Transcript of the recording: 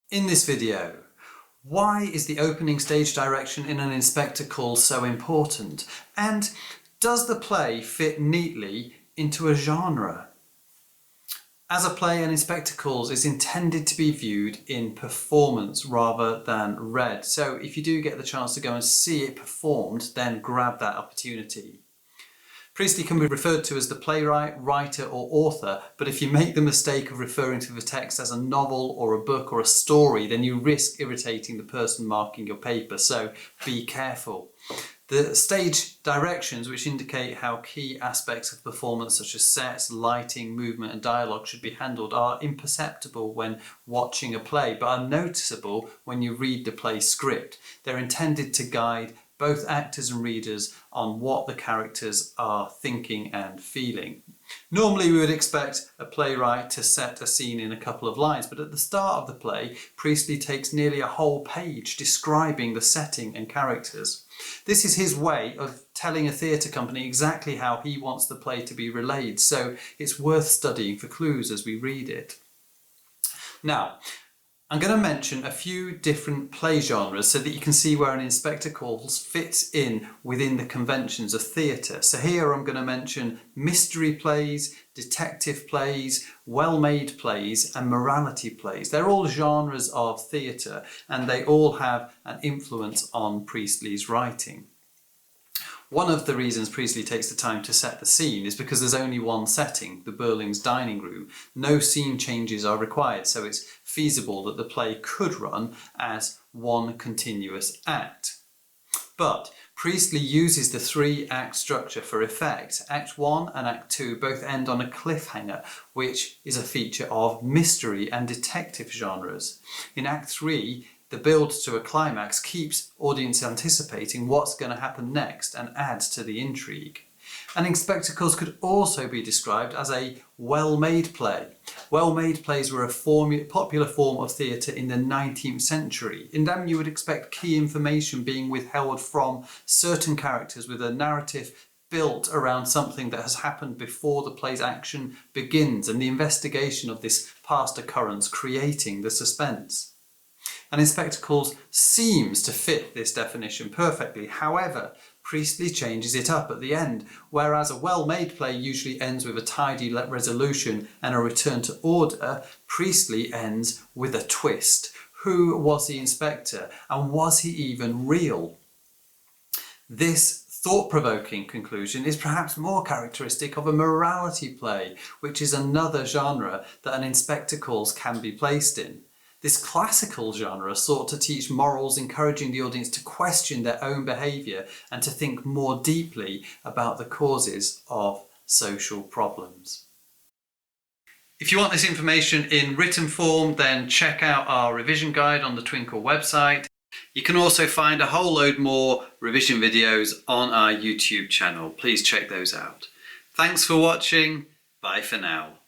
In this video, why is the opening stage direction in An Inspector Calls so important? And does the play fit neatly into a genre? As a play, An Inspector Calls is intended to be viewed in performance rather than read. So if you do get the chance to go and see it performed, then grab that opportunity. Priestley can be referred to as the playwright, writer or author, but if you make the mistake of referring to the text as a novel or a book or a story, then you risk irritating the person marking your paper, so be careful. The stage directions, which indicate how key aspects of performance such as sets, lighting, movement and dialogue should be handled, are imperceptible when watching a play, but are noticeable when you read the play script. They're intended to guide both actors and readers on what the characters are thinking and feeling. Normally we would expect a playwright to set a scene in a couple of lines, but at the start of the play, Priestley takes nearly a whole page describing the setting and characters. This is his way of telling a theatre company exactly how he wants the play to be relayed, so it's worth studying for clues as we read it. Now, I'm going to mention a few different play genres so that you can see where An Inspector Calls fits in within the conventions of theatre. So here I'm going to mention mystery plays, detective plays, well-made plays and morality plays. They're all genres of theatre and they all have an influence on Priestley's writing. One of the reasons Priestley takes the time to set the scene is because there's only one setting, the Burlings' dining room. No scene changes are required, so it's feasible that the play could run as one continuous act. But Priestley uses the three-act structure for effect. Act 1 and Act 2 both end on a cliffhanger, which is a feature of mystery and detective genres. In Act 3, the build to a climax keeps audience anticipating what's going to happen next and adds to the intrigue. An Inspector Calls could also be described as a well-made play. Well-made plays were a popular form of theatre in the 19th century. In them you would expect key information being withheld from certain characters with a narrative built around something that has happened before the play's action begins and the investigation of this past occurrence creating the suspense. An Inspector Calls seems to fit this definition perfectly. However, Priestley changes it up at the end, whereas a well-made play usually ends with a tidy resolution and a return to order, Priestley ends with a twist. Who was the inspector, and was he even real? This thought-provoking conclusion is perhaps more characteristic of a morality play, which is another genre that An Inspector Calls can be placed in. This classical genre sought to teach morals, encouraging the audience to question their own behaviour and to think more deeply about the causes of social problems. If you want this information in written form, then check out our revision guide on the Twinkle website. You can also find a whole load more revision videos on our YouTube channel. Please check those out. Thanks for watching. Bye for now.